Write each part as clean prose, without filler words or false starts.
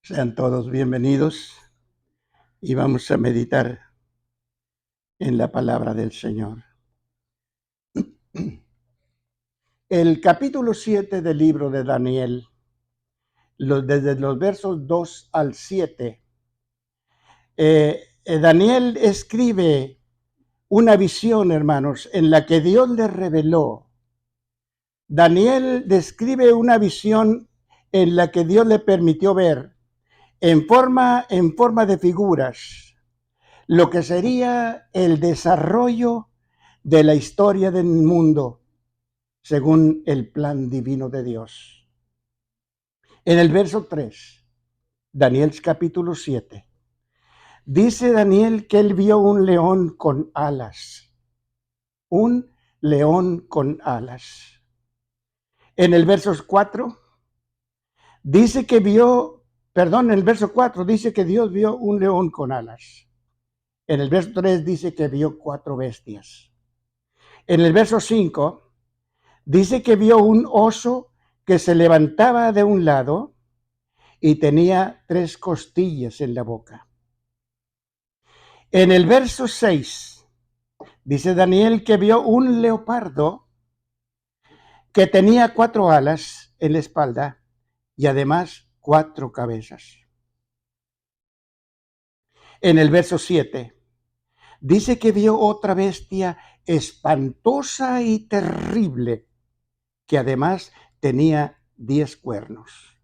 Sean todos bienvenidos y vamos a meditar en la palabra del Señor. El capítulo 7 del libro de Daniel, desde los versos 2 al 7, Daniel escribe una visión, hermanos, en la que Dios le reveló. Daniel describe una visión en la que Dios le permitió ver en forma de figuras lo que sería el desarrollo de la historia del mundo según el plan divino de Dios. En el verso 3, Daniel capítulo 7, dice Daniel que él vio un león con alas. Un león con alas. En el verso 4, dice que en el verso 4 dice que Dios vio un león con alas. En el verso 3 dice que vio 4 bestias. En el verso 5 dice que vio un oso que se levantaba de un lado y tenía 3 costillas en la boca. En el verso 6 dice Daniel que vio un leopardo que tenía 4 alas en la espalda y además 4 cabezas. En el verso 7 dice que vio otra bestia espantosa y terrible que además tenía 10 cuernos.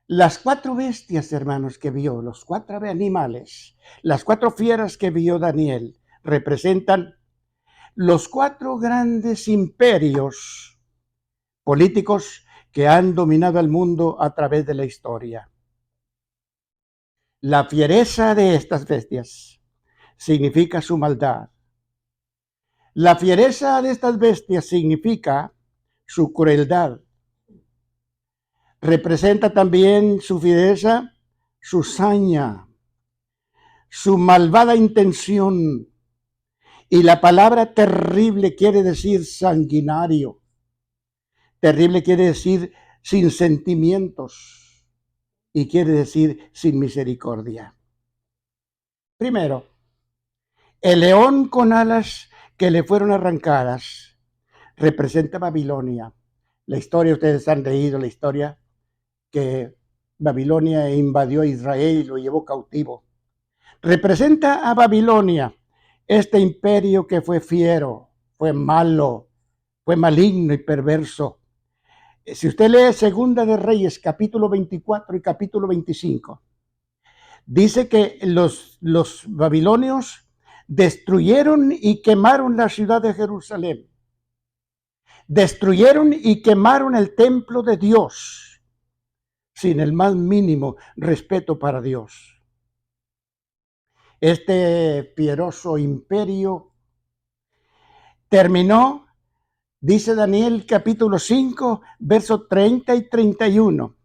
Las 4 bestias, hermanos, que vio, los 4 animales, las 4 fieras que vio Daniel, representan los 4 grandes imperios políticos que han dominado el mundo a través de la historia. La fiereza de estas bestias significa su maldad. La fiereza de estas bestias significa su crueldad. Representa también su fiereza, su saña, su malvada intención. Y la palabra terrible quiere decir sanguinario. Terrible quiere decir sin sentimientos y quiere decir sin misericordia. Primero, el león con alas que le fueron arrancadas representa Babilonia. La historia, ustedes han leído la historia que Babilonia invadió a Israel y lo llevó cautivo. Representa a Babilonia, este imperio que fue fiero, fue malo, fue maligno y perverso. Si usted lee Segunda de Reyes, capítulo 24 y capítulo 25, dice que los babilonios destruyeron y quemaron la ciudad de Jerusalén. Destruyeron y quemaron el templo de Dios sin el más mínimo respeto para Dios. Este fieroso imperio terminó, dice Daniel capítulo 5, versos 30 y 31.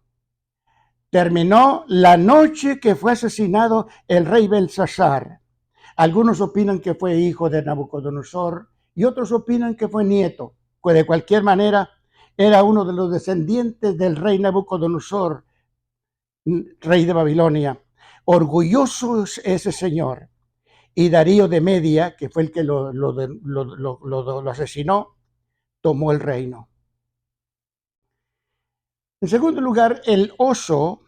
Terminó la noche que fue asesinado el rey Belsasar. Algunos opinan que fue hijo de Nabucodonosor y otros opinan que fue nieto. Pues de cualquier manera, era uno de los descendientes del rey Nabucodonosor, rey de Babilonia. Orgulloso es ese señor. Y Darío de Media, que fue el que lo asesinó, tomó el reino. En segundo lugar, el oso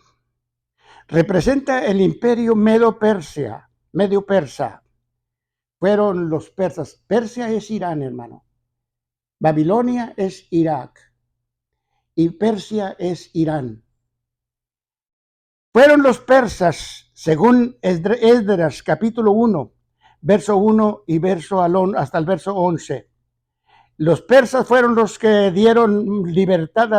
representa el imperio medio-persa. Fueron los persas. Persia es Irán, hermano. Babilonia es Irak. Y Persia es Irán. Fueron los persas, según Esdras capítulo 1, verso 1 y hasta el verso 11. Los persas fueron los que dieron libertad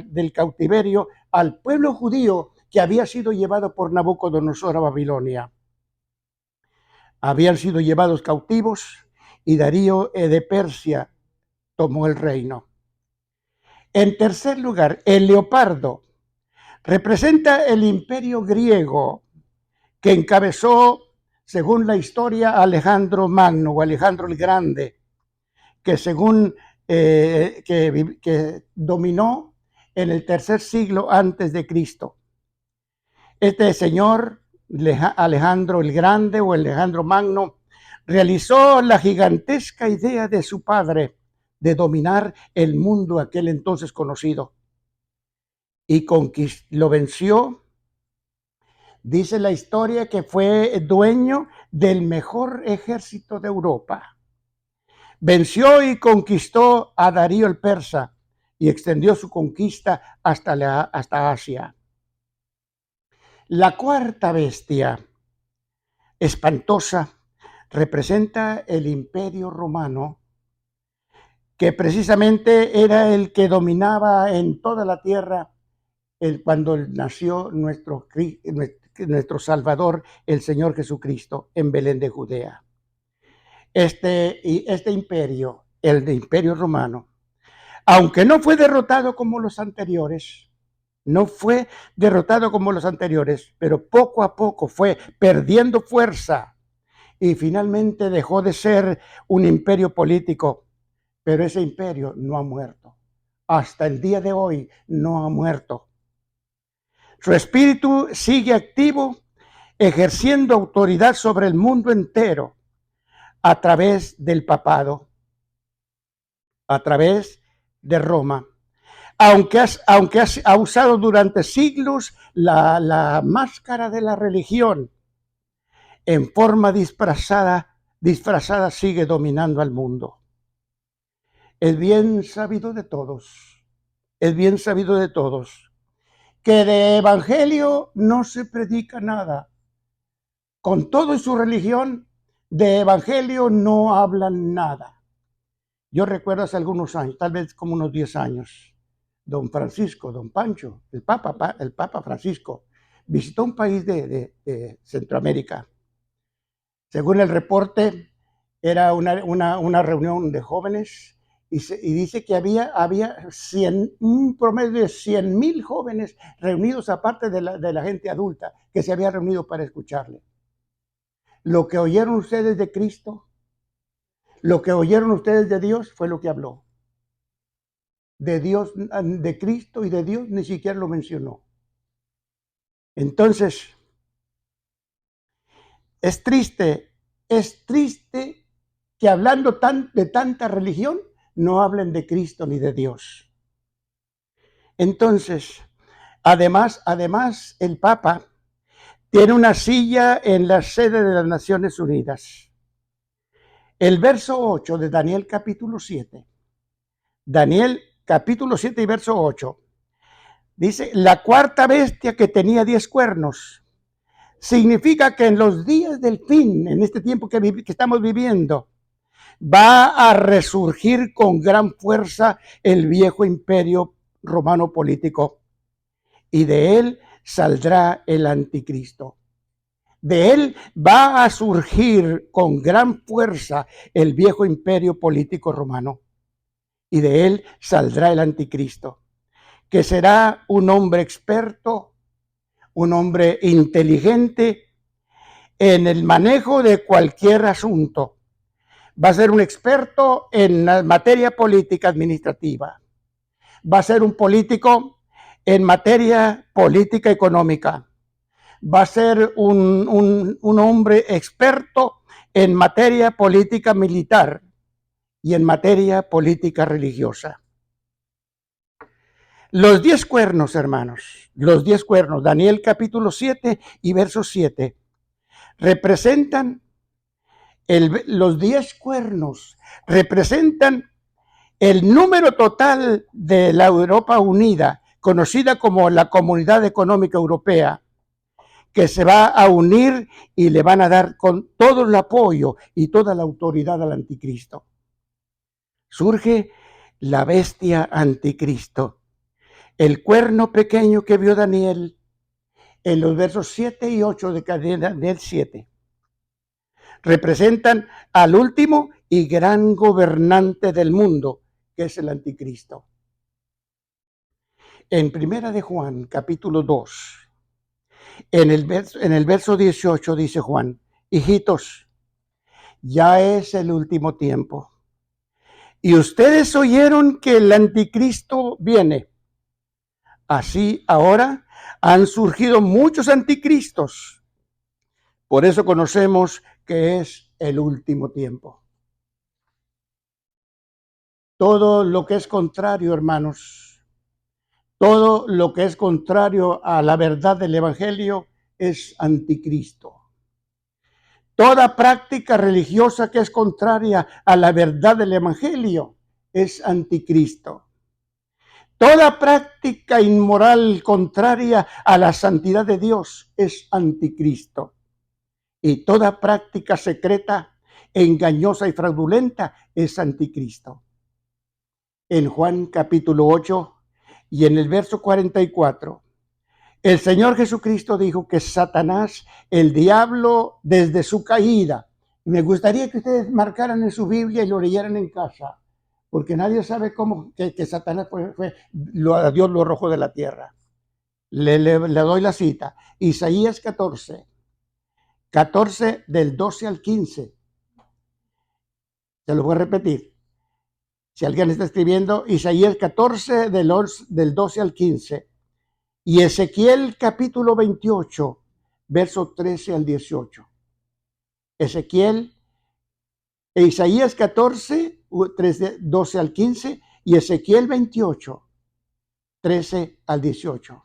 del cautiverio al pueblo judío que había sido llevado por Nabucodonosor a Babilonia. Habían sido llevados cautivos y Darío de Persia tomó el reino. En tercer lugar, el leopardo representa el imperio griego que encabezó, según la historia, Alejandro Magno o Alejandro el Grande, que según que dominó en el tercer siglo antes de Cristo. Este señor, Alejandro el Grande o Alejandro Magno, realizó la gigantesca idea de su padre de dominar el mundo aquel entonces conocido. Y lo venció. Dice la historia que fue dueño del mejor ejército de Europa. Venció y conquistó a Darío el persa y extendió su conquista hasta Asia. La cuarta bestia, espantosa, representa el Imperio Romano, que precisamente era el que dominaba en toda la tierra cuando nació nuestro Salvador, el Señor Jesucristo, en Belén de Judea. Este imperio, el de Imperio Romano, aunque no fue derrotado como los anteriores, pero poco a poco fue perdiendo fuerza y finalmente dejó de ser un imperio político, pero ese imperio no ha muerto. Hasta el día de hoy no ha muerto. Su espíritu sigue activo, ejerciendo autoridad sobre el mundo entero a través del papado, a través de Roma. Aunque ha usado durante siglos la máscara de la religión, en forma disfrazada sigue dominando al mundo. Es bien sabido de todos, que de evangelio no se predica nada. Con todo y su religión, de evangelio no hablan nada. Yo recuerdo hace algunos años, tal vez como unos 10 años, don Pancho, el Papa Francisco, visitó un país de Centroamérica. Según el reporte, era una reunión de jóvenes y dice que había un promedio de 100,000 jóvenes reunidos, aparte de la gente adulta que se había reunido para escucharle. Lo que oyeron ustedes de Cristo, lo que oyeron ustedes de Dios fue lo que habló. De Dios, de Cristo y de Dios ni siquiera lo mencionó. Entonces, es triste que hablando de tanta religión no hablen de Cristo ni de Dios. Entonces, además el Papa tiene una silla en la sede de las Naciones Unidas. El verso 8 de Daniel capítulo 7. Daniel capítulo 7 y verso 8. Dice, la cuarta bestia que tenía 10 cuernos. Significa que en los días del fin, en este tiempo que estamos viviendo, va a resurgir con gran fuerza el viejo imperio romano político. Y de él saldrá el anticristo. De él va a surgir con gran fuerza el viejo imperio político romano. Y de él saldrá el anticristo, que será un hombre experto, un hombre inteligente en el manejo de cualquier asunto. Va a ser un experto en la materia política administrativa. Va a ser un político en materia política económica. Va a ser un hombre experto en materia política militar y en materia política religiosa. Los 10 cuernos, hermanos, los 10 cuernos, Daniel capítulo 7 y verso 7, representan, los 10 cuernos representan el número total de la Europa unida, conocida como la Comunidad Económica Europea, que se va a unir y le van a dar con todo el apoyo y toda la autoridad al anticristo. Surge la bestia anticristo, el cuerno pequeño que vio Daniel en los versos 7 y 8 de Daniel 7. Representan al último y gran gobernante del mundo, que es el anticristo. En Primera de Juan, capítulo 2, en el verso 18 dice Juan, hijitos, ya es el último tiempo. Y ustedes oyeron que el anticristo viene. Así ahora Han surgido muchos anticristos. Por eso conocemos que es el último tiempo. Todo lo que es contrario, hermanos, todo lo que es contrario a la verdad del Evangelio es anticristo. Toda práctica religiosa que es contraria a la verdad del Evangelio es anticristo. Toda práctica inmoral contraria a la santidad de Dios es anticristo. Y toda práctica secreta, engañosa y fraudulenta es anticristo. En Juan capítulo 8 y en el verso 44, el Señor Jesucristo dijo que Satanás, el diablo, desde su caída. Me gustaría que ustedes marcaran en su Biblia y lo leyeran en casa, porque nadie sabe cómo que Satanás a Dios lo arrojó de la tierra. Le doy la cita. Isaías 14 del 12 al 15. Se lo voy a repetir. Si alguien está escribiendo, Isaías 14 del 12 al 15. Y Ezequiel capítulo 28, verso 13 al 18. Isaías 14, 12 al 15 y Ezequiel 28, 13 al 18.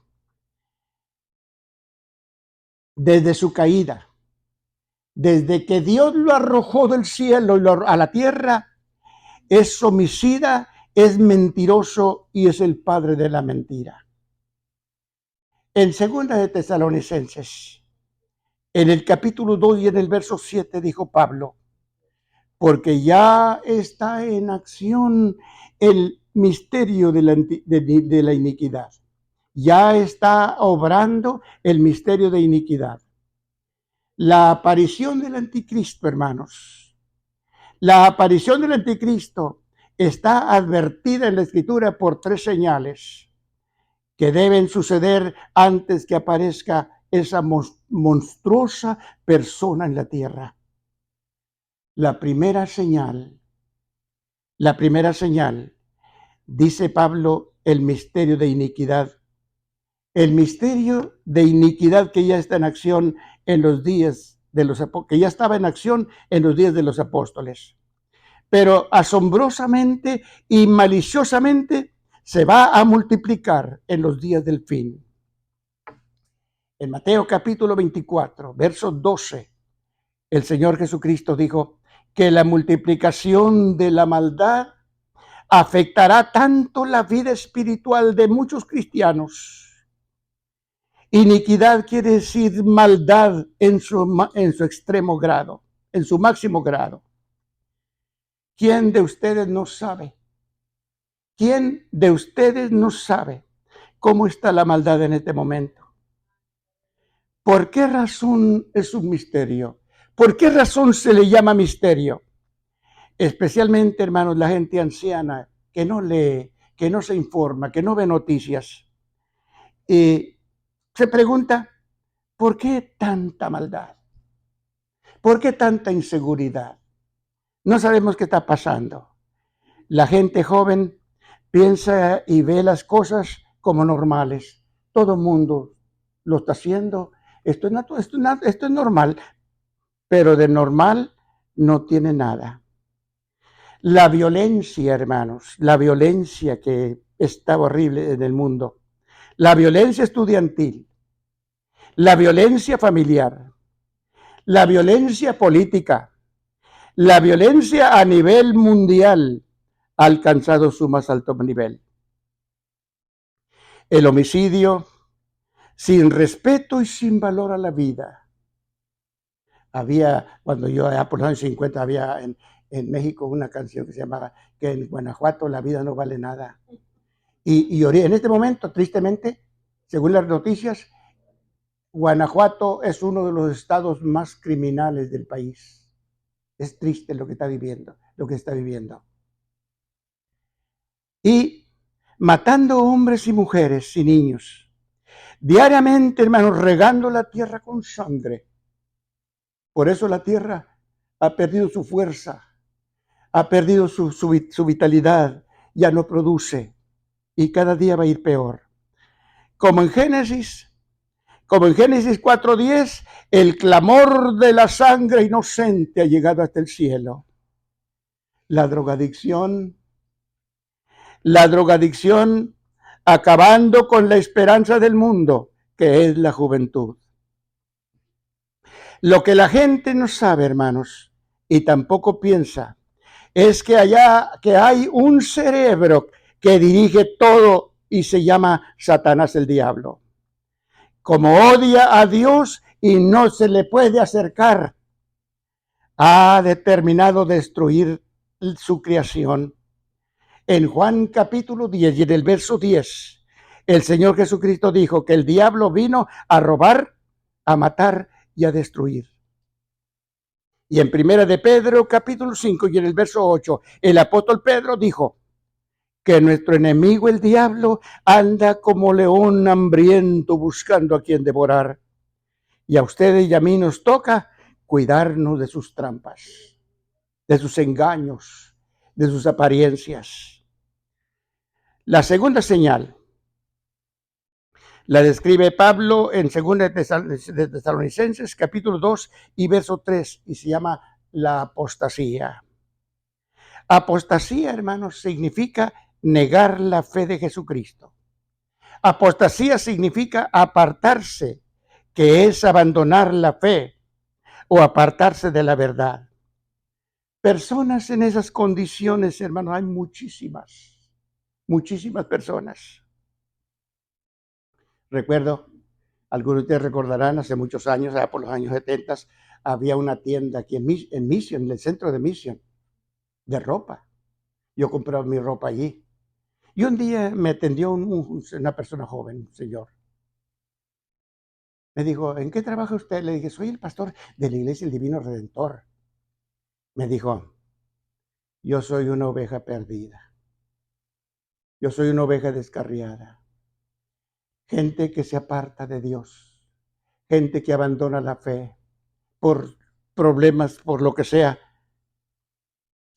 Desde su caída, desde que Dios lo arrojó del cielo a la tierra, es homicida, es mentiroso y es el padre de la mentira. En 2 de Tesalonicenses, en el capítulo 2 y en el verso 7 dijo Pablo, porque ya está en acción el misterio de la iniquidad. Ya está obrando el misterio de iniquidad. La aparición del anticristo, hermanos. La aparición del anticristo está advertida en la Escritura por 3 señales que deben suceder antes que aparezca esa monstruosa persona en la tierra. La primera señal, dice Pablo, el misterio de iniquidad. El misterio de iniquidad que ya está en acción en los días que ya estaba en acción en los días de los apóstoles. Pero asombrosamente y maliciosamente se va a multiplicar en los días del fin. En Mateo capítulo 24, verso 12, el Señor Jesucristo dijo que la multiplicación de la maldad afectará tanto la vida espiritual de muchos cristianos. Iniquidad quiere decir maldad en su extremo grado, en su máximo grado. ¿Quién de ustedes no sabe? ¿Quién de ustedes no sabe cómo está la maldad en este momento? ¿Por qué razón es un misterio? ¿Por qué razón se le llama misterio? Especialmente, hermanos, la gente anciana que no lee, que no se informa, que no ve noticias. Y se pregunta, ¿por qué tanta maldad? ¿Por qué tanta inseguridad? No sabemos qué está pasando. La gente joven piensa y ve las cosas como normales. Todo el mundo lo está haciendo. Esto es normal, pero de normal no tiene nada. La violencia, hermanos, la violencia que está horrible en el mundo, la violencia estudiantil, la violencia familiar, la violencia política, la violencia a nivel mundial ha alcanzado su más alto nivel. El homicidio sin respeto y sin valor a la vida. Cuando yo allá por los años 50, había en México una canción que se llamaba que en Guanajuato la vida no vale nada. Y en este momento, tristemente, según las noticias, Guanajuato es uno de los estados más criminales del país. Es triste lo que está viviendo. Y matando hombres y mujeres y niños. Diariamente, hermanos, regando la tierra con sangre. Por eso la tierra ha perdido su fuerza, ha perdido su vitalidad, ya no produce y cada día va a ir peor. Como en Génesis, Como en Génesis 4:10, el clamor de la sangre inocente ha llegado hasta el cielo. La drogadicción acabando con la esperanza del mundo, que es la juventud. Lo que la gente no sabe, hermanos, y tampoco piensa, es que hay un cerebro que dirige todo y se llama Satanás, el diablo. Como odia a Dios y no se le puede acercar, ha determinado destruir su creación. En Juan capítulo 10 y en el verso 10, el Señor Jesucristo dijo que el diablo vino a robar, a matar y a destruir. Y en Primera de Pedro capítulo 5 y en el verso 8, el apóstol Pedro dijo que nuestro enemigo el diablo anda como león hambriento buscando a quien devorar. Y a ustedes y a mí nos toca cuidarnos de sus trampas, de sus engaños, de sus apariencias. La segunda señal la describe Pablo en 2 de Tesalonicenses, capítulo 2 y verso 3, y se llama la apostasía. Apostasía, hermanos, significa negar la fe de Jesucristo. Apostasía significa apartarse, que es abandonar la fe o apartarse de la verdad. Personas en esas condiciones, hermanos, hay muchísimas personas. Recuerdo, algunos de ustedes recordarán, hace muchos años, por los años 70, había una tienda aquí en Mission, en el centro de Mission, de ropa. Yo compraba mi ropa allí. Y un día me atendió una persona joven, un señor. Me dijo, ¿en qué trabaja usted? Le dije, soy el pastor de la Iglesia del Divino Redentor. Me dijo, yo soy una oveja perdida. Yo soy una oveja descarriada. Gente que se aparta de Dios. Gente que abandona la fe por problemas, por lo que sea.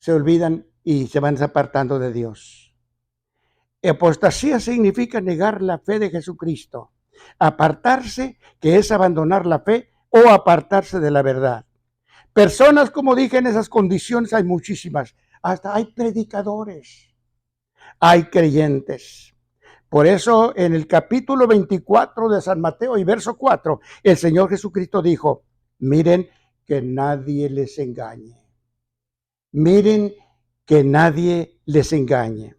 Se olvidan y se van apartando de Dios. Apostasía significa negar la fe de Jesucristo. Apartarse, que es abandonar la fe o apartarse de la verdad. Personas, como dije, en esas condiciones hay muchísimas. Hasta hay predicadores, hay creyentes. Por eso en el capítulo 24 de San Mateo y verso 4, el Señor Jesucristo dijo, miren que nadie les engañe. Miren que nadie les engañe.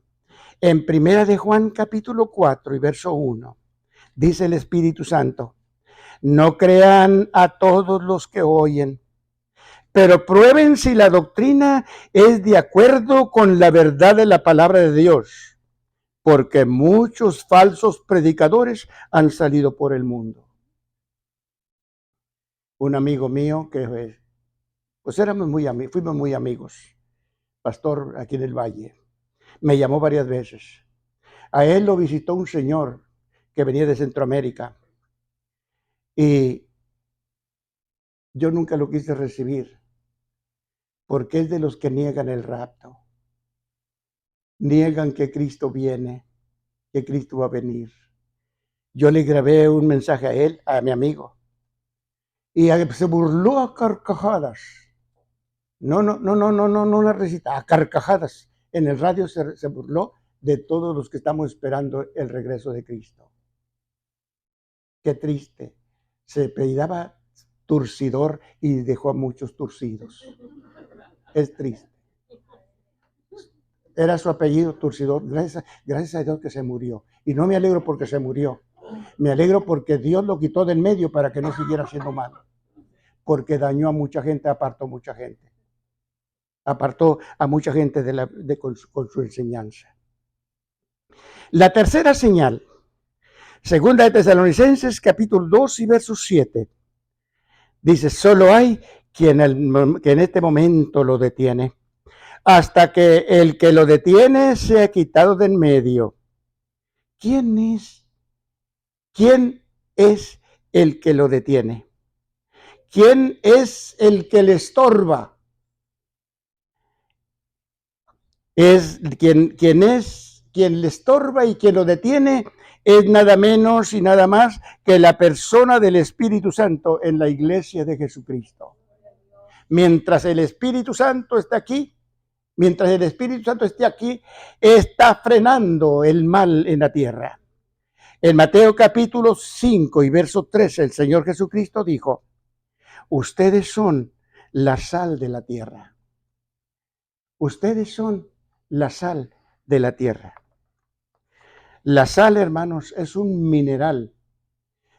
En Primera de Juan capítulo 4 y verso 1, dice el Espíritu Santo, no crean a todos los que oyen, pero prueben si la doctrina es de acuerdo con la verdad de la palabra de Dios, porque muchos falsos predicadores han salido por el mundo. Un amigo mío que pues fuimos muy amigos, pastor aquí en el Valle, me llamó varias veces. A él lo visitó un señor que venía de Centroamérica y yo nunca lo quise recibir porque es de los que niegan el rapto. Niegan que Cristo viene, que Cristo va a venir. Yo le grabé un mensaje a él, a mi amigo, y se burló a carcajadas. No la recita, a carcajadas. En el radio se burló de todos los que estamos esperando el regreso de Cristo. Qué triste. Se apellidaba Turcidor y dejó a muchos turcidos. Es triste. Era su apellido, Turcidor. Gracias a Dios que se murió. Y no me alegro porque se murió. Me alegro porque Dios lo quitó del medio para que no siguiera siendo malo. Porque dañó a mucha gente, apartó a mucha gente. Apartó a mucha gente con su enseñanza. La tercera señal, segunda de Tesalonicenses, capítulo 2 y verso 7. Dice, solo hay quien en este momento lo detiene, hasta que el que lo detiene sea quitado de en medio. ¿Quién es? ¿Quién es el que lo detiene? ¿Quién es el que le estorba? Es quien le estorba y quien lo detiene es nada menos y nada más que la persona del Espíritu Santo en la iglesia de Jesucristo. Mientras el Espíritu Santo está aquí, mientras el Espíritu Santo esté aquí, está frenando el mal en la tierra. En Mateo capítulo 5 y verso 13, el Señor Jesucristo dijo, ustedes son la sal de la tierra. Ustedes son la sal de la tierra. La sal, hermanos, es un mineral.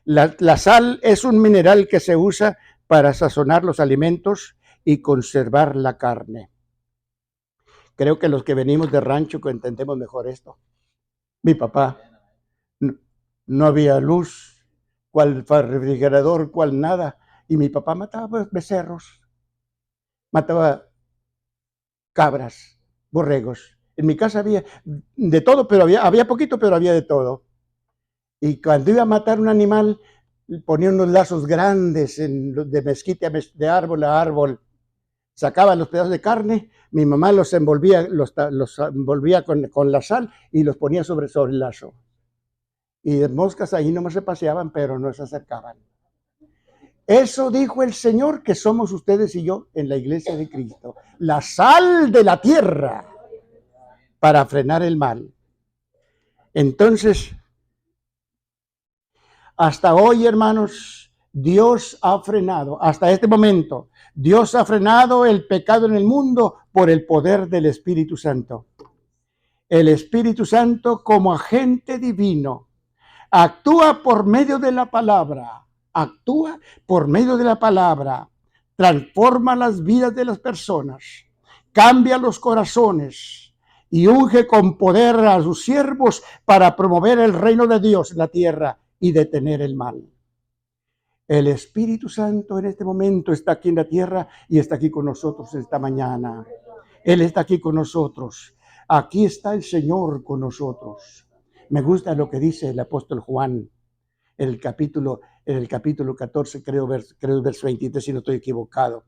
La sal es un mineral que se usa para sazonar los alimentos y conservar la carne. Creo que los que venimos de rancho que entendemos mejor esto. Mi papá, no había luz, cual refrigerador, cual nada. Y mi papá mataba becerros, mataba cabras, borregos. En mi casa había de todo, pero había poquito, pero había de todo. Y cuando iba a matar un animal, ponía unos lazos grandes de mezquite de árbol a árbol. Sacaba los pedazos de carne, mi mamá los envolvía, los envolvía con la sal y los ponía sobre el lazo. Y las moscas ahí nomás se paseaban, pero no se acercaban. Eso dijo el Señor, que somos ustedes y yo en la iglesia de Cristo. La sal de la tierra para frenar el mal. Entonces, hasta hoy, hermanos, Dios ha frenado, hasta este momento, Dios ha frenado el pecado en el mundo por el poder del Espíritu Santo. El Espíritu Santo, como agente divino, actúa por medio de la palabra. Actúa por medio de la palabra, transforma las vidas de las personas, cambia los corazones y unge con poder a sus siervos para promover el reino de Dios en la tierra y detener el mal. El Espíritu Santo en este momento está aquí en la tierra y está aquí con nosotros esta mañana. Él está aquí con nosotros. Aquí está el Señor con nosotros. Me gusta lo que dice el apóstol Juan en el capítulo 14, creo el verso 23, si no estoy equivocado.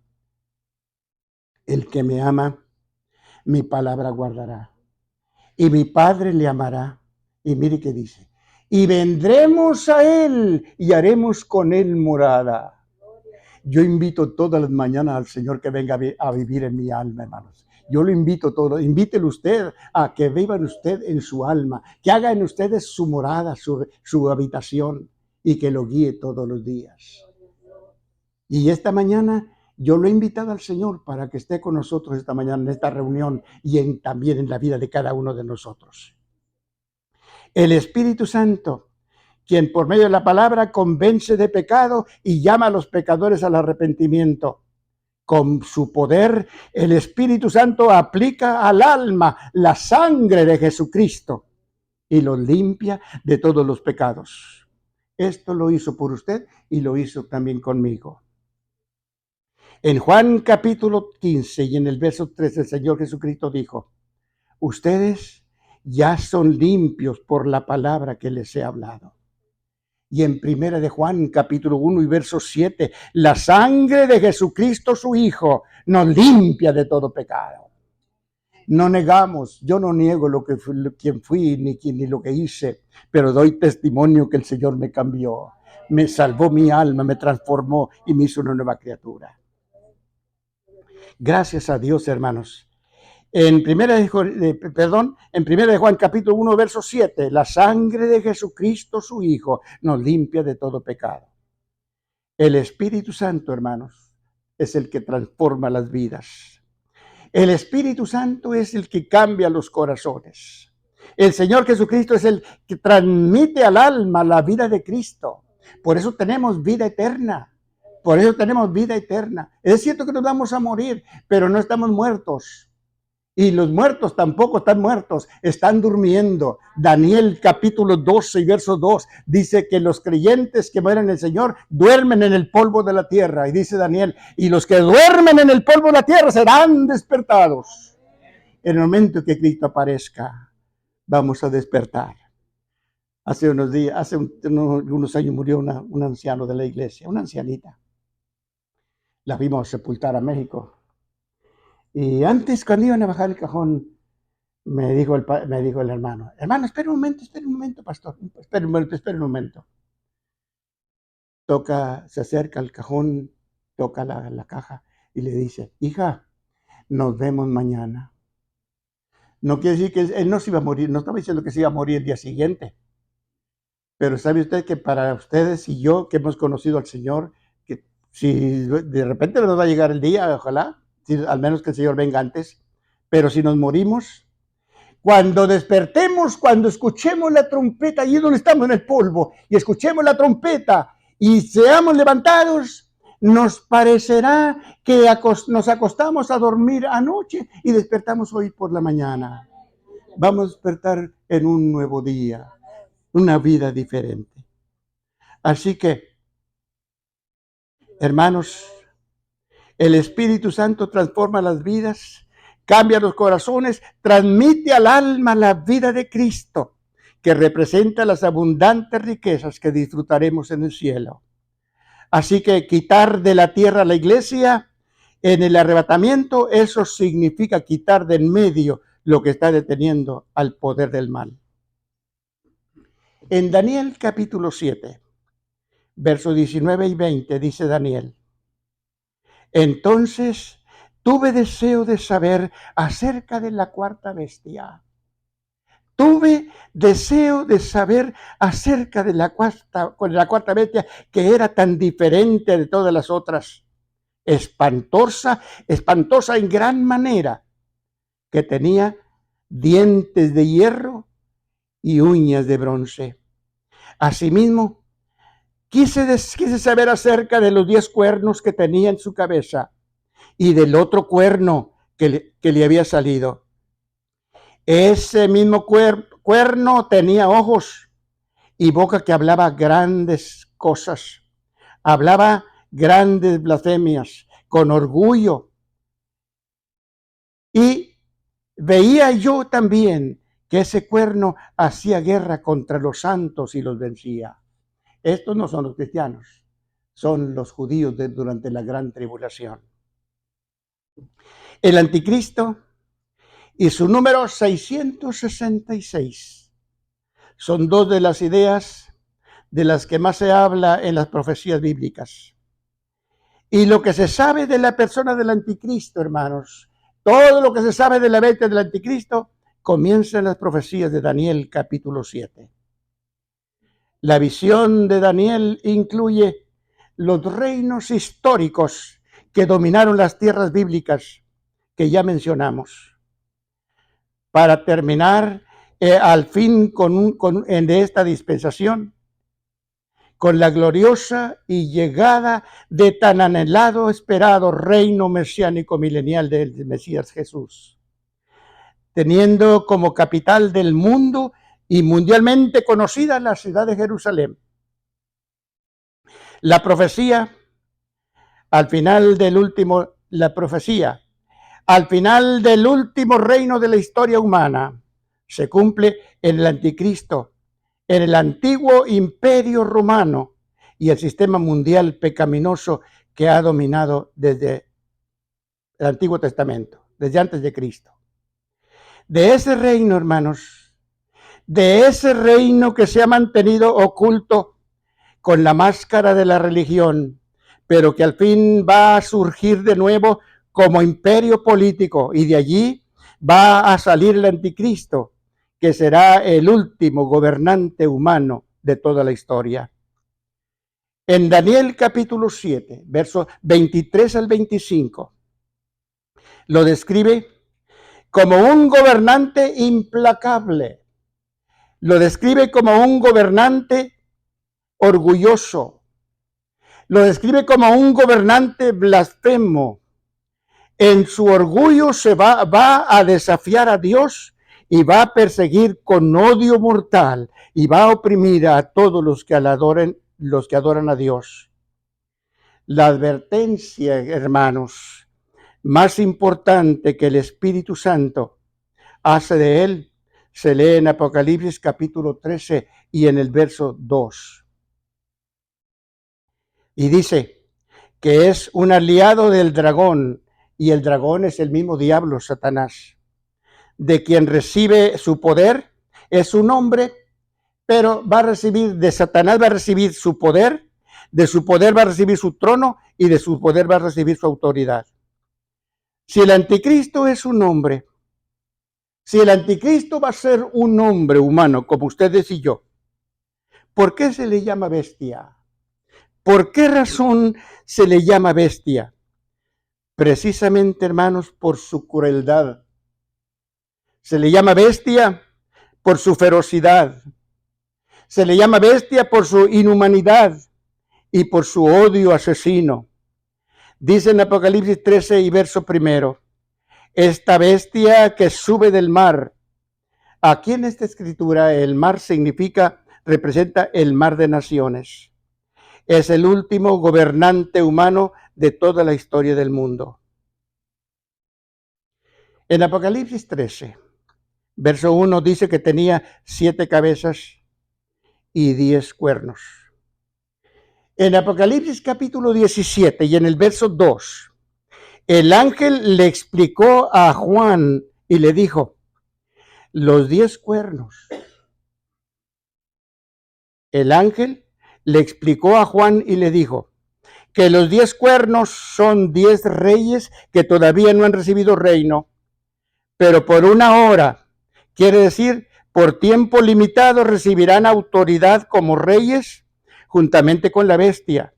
El que me ama, mi palabra guardará, y mi Padre le amará. Y mire qué dice, y vendremos a él y haremos con él morada. Yo invito todas las mañanas al Señor que venga a vivir en mi alma, hermanos. Yo lo invito todo, invítelo usted a que viva usted en su alma, que haga en ustedes su morada, su habitación, y que lo guíe todos los días. Y esta mañana yo lo he invitado al Señor para que esté con nosotros esta mañana en esta reunión y también en la vida de cada uno de nosotros. El Espíritu Santo, quien por medio de la palabra convence de pecado y llama a los pecadores al arrepentimiento. Con su poder, el Espíritu Santo aplica al alma la sangre de Jesucristo y lo limpia de todos los pecados. Esto lo hizo por usted y lo hizo también conmigo. En Juan capítulo 15 y en el verso 13, el Señor Jesucristo dijo, ustedes ya son limpios por la palabra que les he hablado. Y en primera de Juan capítulo 1 y verso 7, la sangre de Jesucristo su Hijo nos limpia de todo pecado. No negamos, yo no niego quien fui ni lo que hice, pero doy testimonio que el Señor me cambió, me salvó mi alma, me transformó y me hizo una nueva criatura. Gracias a Dios, hermanos. En primera de Juan capítulo 1 verso 7, la sangre de Jesucristo su Hijo nos limpia de todo pecado. El Espíritu Santo, hermanos, es el que transforma las vidas. El Espíritu Santo es el que cambia los corazones. El Señor Jesucristo es el que transmite al alma la vida de Cristo. Por eso tenemos vida eterna. Por eso tenemos vida eterna. Es cierto que nos vamos a morir, pero no estamos muertos. Y los muertos tampoco están muertos, están durmiendo. Daniel capítulo 12 y verso 2 dice que los creyentes que mueren en el Señor duermen en el polvo de la tierra. Y dice Daniel, y los que duermen en el polvo de la tierra serán despertados. En el momento que Cristo aparezca, vamos a despertar. Hace unos años murió un anciano de la iglesia, una ancianita. La vimos sepultar a México. Y antes, cuando iban a bajar el cajón, me dijo el hermano, espera un momento, pastor, espera un momento. Se acerca al cajón, toca la caja y le dice, hija, nos vemos mañana. No quiere decir que él no se iba a morir, no estaba diciendo que se iba a morir el día siguiente. Pero sabe usted que para ustedes y yo que hemos conocido al Señor, que si de repente nos va a llegar el día, ojalá, al menos que el Señor venga antes, pero si nos morimos, cuando despertemos, cuando escuchemos la trompeta, allí donde estamos en el polvo, y escuchemos la trompeta y seamos levantados, nos parecerá que nos acostamos a dormir anoche y despertamos hoy por la mañana. Vamos a despertar en un nuevo día, una vida diferente. Así que, hermanos, el Espíritu Santo transforma las vidas, cambia los corazones, transmite al alma la vida de Cristo, que representa las abundantes riquezas que disfrutaremos en el cielo. Así que quitar de la tierra a la iglesia en el arrebatamiento, eso significa quitar de en medio lo que está deteniendo al poder del mal. En Daniel capítulo 7, versos 19 y 20, dice Daniel, entonces tuve deseo de saber acerca de la cuarta bestia. Tuve deseo de saber acerca de la cuarta bestia, que era tan diferente de todas las otras. Espantosa en gran manera, que tenía dientes de hierro y uñas de bronce. Asimismo, quise saber acerca de los 10 cuernos que tenía en su cabeza y del otro cuerno que le había salido. Ese mismo cuerno tenía ojos y boca que hablaba grandes cosas. Hablaba grandes blasfemias con orgullo. Y veía yo también que ese cuerno hacía guerra contra los santos y los vencía. Estos no son los cristianos, son los judíos durante la gran tribulación. El anticristo y su número 666 son dos de las ideas de las que más se habla en las profecías bíblicas. Y lo que se sabe de la persona del anticristo, hermanos, todo lo que se sabe de la bestia del anticristo, comienza en las profecías de Daniel capítulo 7. La visión de Daniel incluye los reinos históricos que dominaron las tierras bíblicas que ya mencionamos. Para terminar al fin de esta dispensación, con la gloriosa y llegada de tan anhelado, esperado reino mesiánico milenial del Mesías Jesús, teniendo como capital del mundo y mundialmente conocida la ciudad de Jerusalén. La profecía al final del último reino de la historia humana se cumple en el anticristo, en el antiguo imperio romano y el sistema mundial pecaminoso que ha dominado desde el Antiguo Testamento, desde antes de Cristo. De ese reino, hermanos, de ese reino que se ha mantenido oculto con la máscara de la religión, pero que al fin va a surgir de nuevo como imperio político, y de allí va a salir el anticristo, que será el último gobernante humano de toda la historia. En Daniel capítulo 7, versos 23 al 25, lo describe como un gobernante implacable, lo describe como un gobernante orgulloso, lo describe como un gobernante blasfemo. En su orgullo se va a desafiar a Dios y va a perseguir con odio mortal y va a oprimir a todos los que adoran a Dios. La advertencia, hermanos, más importante que el Espíritu Santo hace de él se lee en Apocalipsis capítulo 13 y en el verso 2. Y dice que es un aliado del dragón, y el dragón es el mismo diablo, Satanás. de quien recibe su poder, es un hombre, pero va a recibir, de Satanás va a recibir su poder, de su poder va a recibir su trono y de su poder va a recibir su autoridad. Si el anticristo es un hombre, si el anticristo va a ser un hombre humano como ustedes y yo, ¿por qué se le llama bestia? ¿Por qué razón se le llama bestia? Precisamente, hermanos, por su crueldad. Se le llama bestia por su ferocidad. Se le llama bestia por su inhumanidad y por su odio asesino. Dice en Apocalipsis 13 y verso 1, esta bestia que sube del mar. Aquí en esta escritura el mar representa el mar de naciones. Es el último gobernante humano de toda la historia del mundo. En Apocalipsis 13, verso 1 dice que tenía 7 cabezas y 10 cuernos. En Apocalipsis capítulo 17 y en el verso 2, el ángel le explicó a Juan y le dijo, los 10 cuernos. El ángel le explicó a Juan y le dijo que los 10 cuernos son 10 reyes que todavía no han recibido reino, pero por una hora, quiere decir, por tiempo limitado recibirán autoridad como reyes juntamente con la bestia.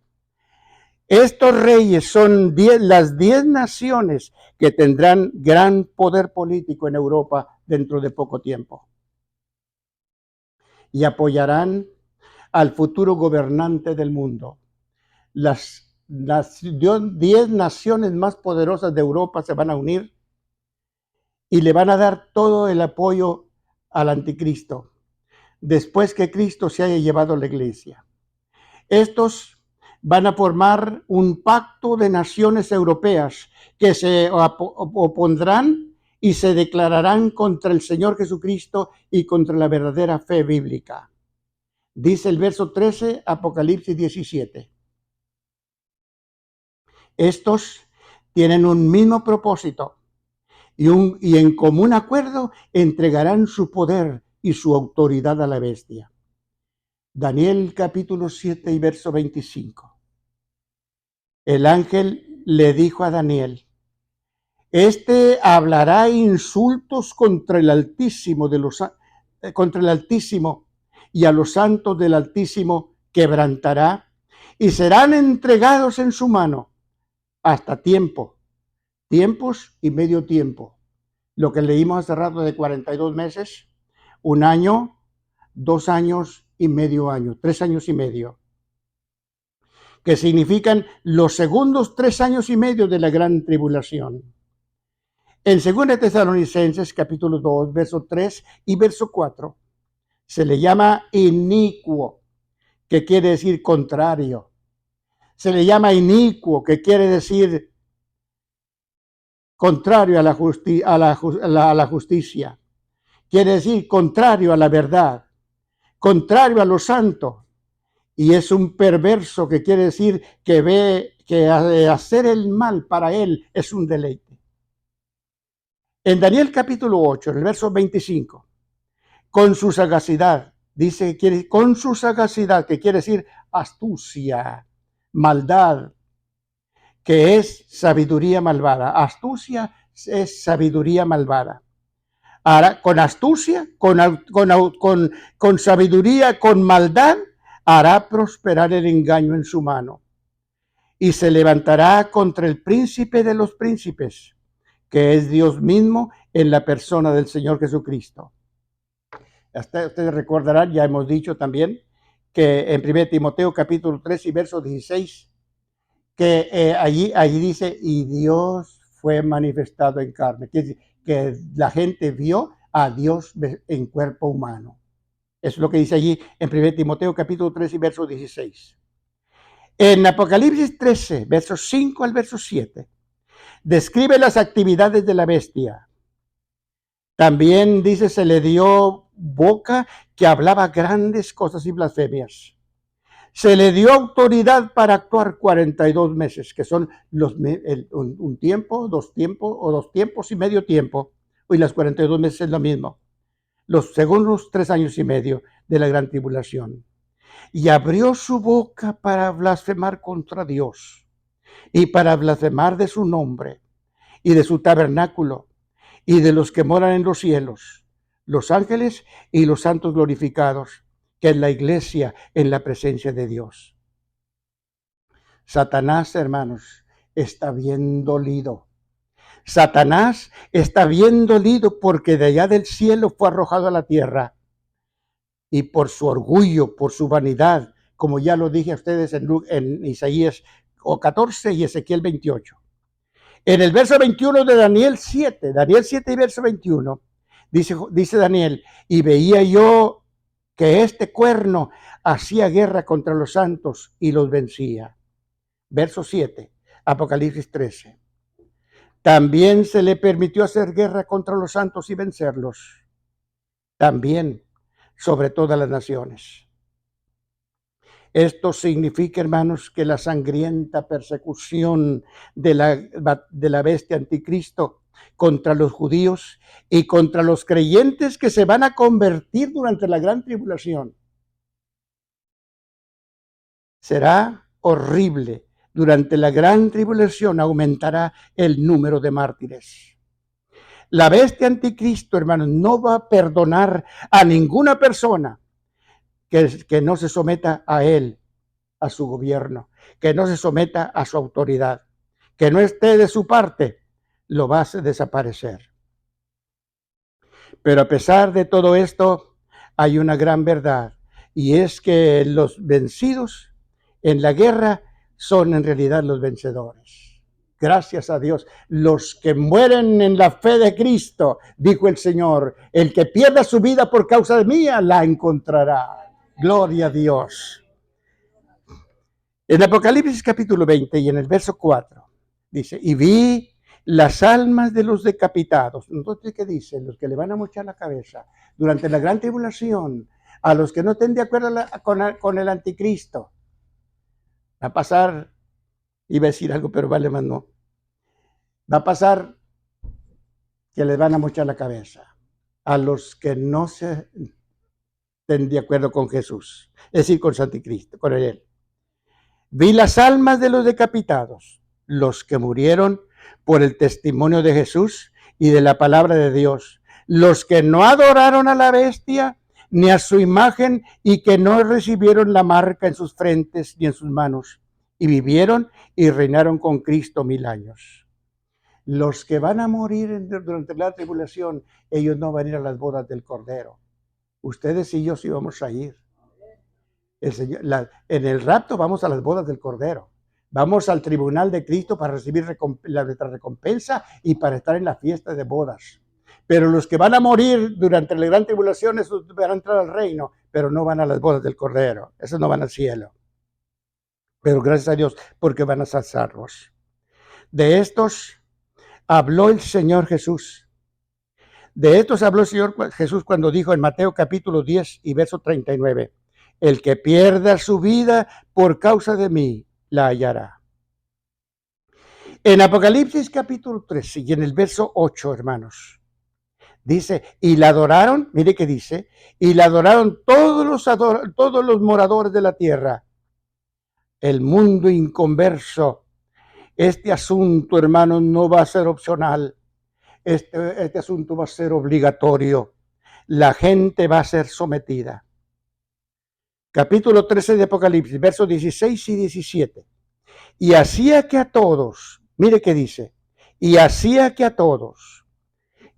Estos reyes son las 10 naciones que tendrán gran poder político en Europa dentro de poco tiempo. Y apoyarán al futuro gobernante del mundo. Las 10 naciones más poderosas de Europa se van a unir y le van a dar todo el apoyo al anticristo, después que Cristo se haya llevado a la iglesia. Estos van a formar un pacto de naciones europeas que se opondrán y se declararán contra el Señor Jesucristo y contra la verdadera fe bíblica. Dice el verso 13, Apocalipsis 17. Estos tienen un mismo propósito y en común acuerdo entregarán su poder y su autoridad a la bestia. Daniel capítulo 7 y verso 25. El ángel le dijo a Daniel, este hablará insultos contra el Altísimo y a los santos del Altísimo quebrantará y serán entregados en su mano hasta tiempos y medio tiempo. Lo que leímos hace rato de 42 meses, 1 año, 2 años y medio año, 3 años y medio, que significan los segundos 3 años y medio de la gran tribulación. En 2 Tesalonicenses capítulo 2, verso 3 y verso 4, se le llama inicuo, que quiere decir contrario. Se le llama inicuo, que quiere decir contrario a la justicia. Quiere decir contrario a la verdad, contrario a lo santo. Y es un perverso que quiere decir que ve que hacer el mal para él es un deleite. En Daniel capítulo 8, en el verso 25, con su sagacidad, dice que con su sagacidad, que quiere decir astucia, maldad, que es sabiduría malvada. Astucia es sabiduría malvada. Ahora, con astucia, con sabiduría, con maldad, hará prosperar el engaño en su mano. Y se levantará contra el príncipe de los príncipes, que es Dios mismo en la persona del Señor Jesucristo. Ustedes recordarán, ya hemos dicho también, que en 1 Timoteo capítulo 3 y verso 16, que allí dice, y Dios fue manifestado en carne, que la gente vio a Dios en cuerpo humano. Eso es lo que dice allí en 1 Timoteo capítulo 3 y verso 16. En Apocalipsis 13, versos 5 al verso 7, describe las actividades de la bestia. También dice, se le dio boca que hablaba grandes cosas y blasfemias. Se le dio autoridad para actuar 42 meses, que son un tiempo, 2 tiempos o 2 tiempos y medio tiempo. y las 42 meses es lo mismo. Según los 3 años y medio de la gran tribulación. Y abrió su boca para blasfemar contra Dios y para blasfemar de su nombre y de su tabernáculo y de los que moran en los cielos, los ángeles y los santos glorificados, que es la iglesia en la presencia de Dios. Satanás, hermanos, está bien dolido. Satanás está bien dolido porque de allá del cielo fue arrojado a la tierra. Y por su orgullo, por su vanidad, como ya lo dije a ustedes en Isaías 14 y Ezequiel 28. En el verso 21 de Daniel 7 y verso 21, dice Daniel, y veía yo que este cuerno hacía guerra contra los santos y los vencía. Verso 7, Apocalipsis 13. También se le permitió hacer guerra contra los santos y vencerlos. También sobre todas las naciones. Esto significa, hermanos, que la sangrienta persecución de la bestia anticristo contra los judíos y contra los creyentes que se van a convertir durante la gran tribulación será horrible. Durante la gran tribulación aumentará el número de mártires. La bestia anticristo, hermanos, no va a perdonar a ninguna persona que no se someta a él, a su gobierno, que no se someta a su autoridad, que no esté de su parte, lo va a hacer desaparecer. Pero a pesar de todo esto, hay una gran verdad, y es que los vencidos en la guerra son en realidad los vencedores. Gracias a Dios. Los que mueren en la fe de Cristo, dijo el Señor, el que pierda su vida por causa de mía, la encontrará. Gloria a Dios. En Apocalipsis capítulo 20 y en el verso 4, dice, y vi las almas de los decapitados. Entonces, ¿qué dice? Los que le van a mochar la cabeza durante la gran tribulación, a los que no estén de acuerdo con el anticristo. Va a pasar, iba a decir algo, pero vale más no. Va a pasar que les van a mochar la cabeza a los que no se estén de acuerdo con Jesús, es decir, con su anticristo, con él. Vi las almas de los decapitados, los que murieron por el testimonio de Jesús y de la palabra de Dios, los que no adoraron a la bestia ni a su imagen y que no recibieron la marca en sus frentes ni en sus manos, y vivieron y reinaron con Cristo 1000 años. Los que van a morir durante la tribulación, ellos no van a ir a las bodas del Cordero. Ustedes y yo sí vamos a ir. En el rapto vamos a las bodas del Cordero. Vamos al tribunal de Cristo para recibir nuestra recompensa y para estar en la fiesta de bodas. Pero los que van a morir durante la gran tribulación, esos van a entrar al reino, pero no van a las bodas del Cordero. Esos no van al cielo. Pero gracias a Dios, porque van a ser salvos. De estos habló el Señor Jesús. De estos habló el Señor Jesús cuando dijo en Mateo capítulo 10 y verso 39. El que pierda su vida por causa de mí, la hallará. En Apocalipsis capítulo 13 y en el verso 8, hermanos, dice, y la adoraron, mire que dice, y la adoraron todos los moradores de la tierra. El mundo inconverso. Este asunto, hermanos, no va a ser opcional. Este asunto va a ser obligatorio. La gente va a ser sometida. Capítulo 13 de Apocalipsis, versos 16 y 17. Y hacía que a todos, mire qué dice, y hacía que a todos,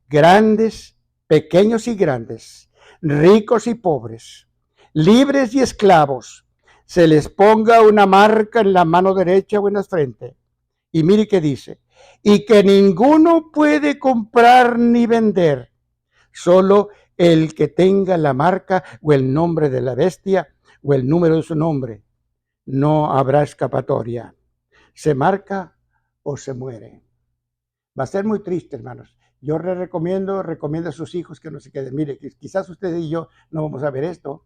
grandes, pequeños y grandes, ricos y pobres, libres y esclavos, se les ponga una marca en la mano derecha o en la frente. Y mire qué dice, y que ninguno puede comprar ni vender, solo el que tenga la marca o el nombre de la bestia o el número de su nombre. No habrá escapatoria. Se marca o se muere. Va a ser muy triste, hermanos. Yo les recomiendo a sus hijos que no se queden. Mire, quizás ustedes y yo no vamos a ver esto,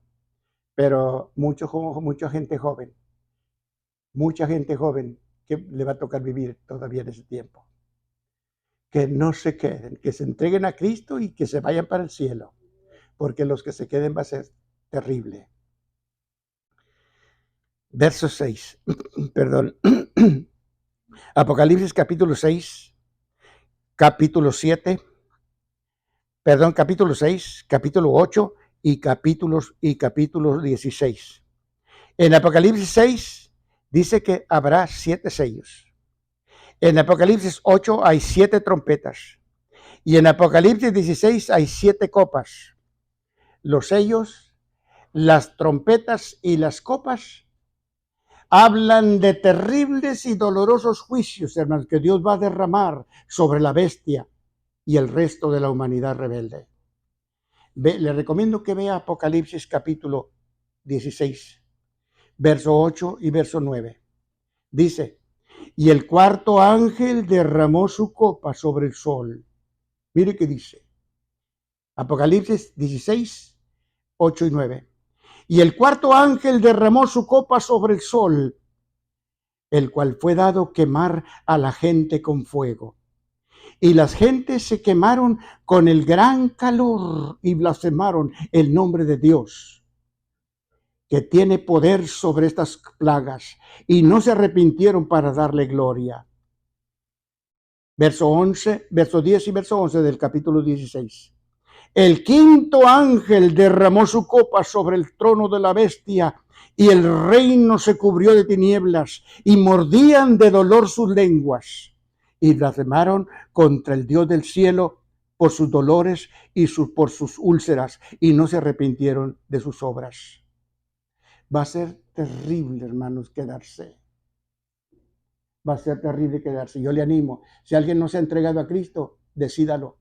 pero mucha gente joven que le va a tocar vivir todavía en ese tiempo. que no se queden, que se entreguen a Cristo y que se vayan para el cielo, porque los que se queden va a ser terrible. Verso 6, perdón. Apocalipsis capítulo 6, capítulo 7, perdón, capítulo 6, capítulo 8 y capítulo 16. En Apocalipsis 6 dice que habrá 7 sellos. En Apocalipsis 8 hay 7 trompetas. Y en Apocalipsis 16 hay 7 copas. Los sellos, las trompetas y las copas hablan de terribles y dolorosos juicios, hermanos, que Dios va a derramar sobre la bestia y el resto de la humanidad rebelde. Le recomiendo que vea Apocalipsis capítulo 16, verso 8 y verso 9. Dice, y el cuarto ángel derramó su copa sobre el sol. Mire qué dice. Apocalipsis 16, 8 y 9. Y el cuarto ángel derramó su copa sobre el sol, el cual fue dado quemar a la gente con fuego. Y las gentes se quemaron con el gran calor y blasfemaron el nombre de Dios, que tiene poder sobre estas plagas, y no se arrepintieron para darle gloria. Verso 11, verso 10 y verso 11 del capítulo 16. El quinto ángel derramó su copa sobre el trono de la bestia, y el reino se cubrió de tinieblas, y mordían de dolor sus lenguas, y blasfemaron contra el Dios del cielo por sus dolores y por sus úlceras, y no se arrepintieron de sus obras. Va a ser terrible, hermanos, quedarse. Va a ser terrible quedarse. Yo le animo, si alguien no se ha entregado a Cristo, decídalo,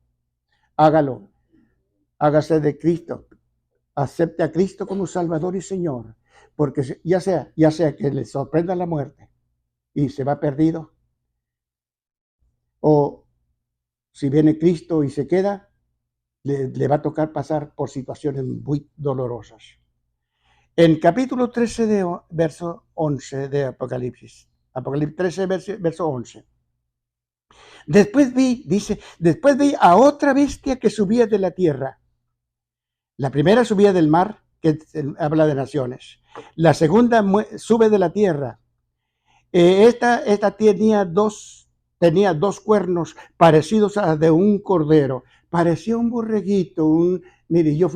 hágalo. Hágase de Cristo, acepte a Cristo como Salvador y Señor, porque ya sea que le sorprenda la muerte y se va perdido, o si viene Cristo y se queda, le va a tocar pasar por situaciones muy dolorosas. En capítulo 13 de verso 11 de Apocalipsis 13, verso 11. Después vi a otra bestia que subía de la tierra. La primera subía del mar, que habla de naciones. La segunda sube de la tierra. Esta tenía dos cuernos parecidos a de un cordero. Parecía un borreguito. Mire, yo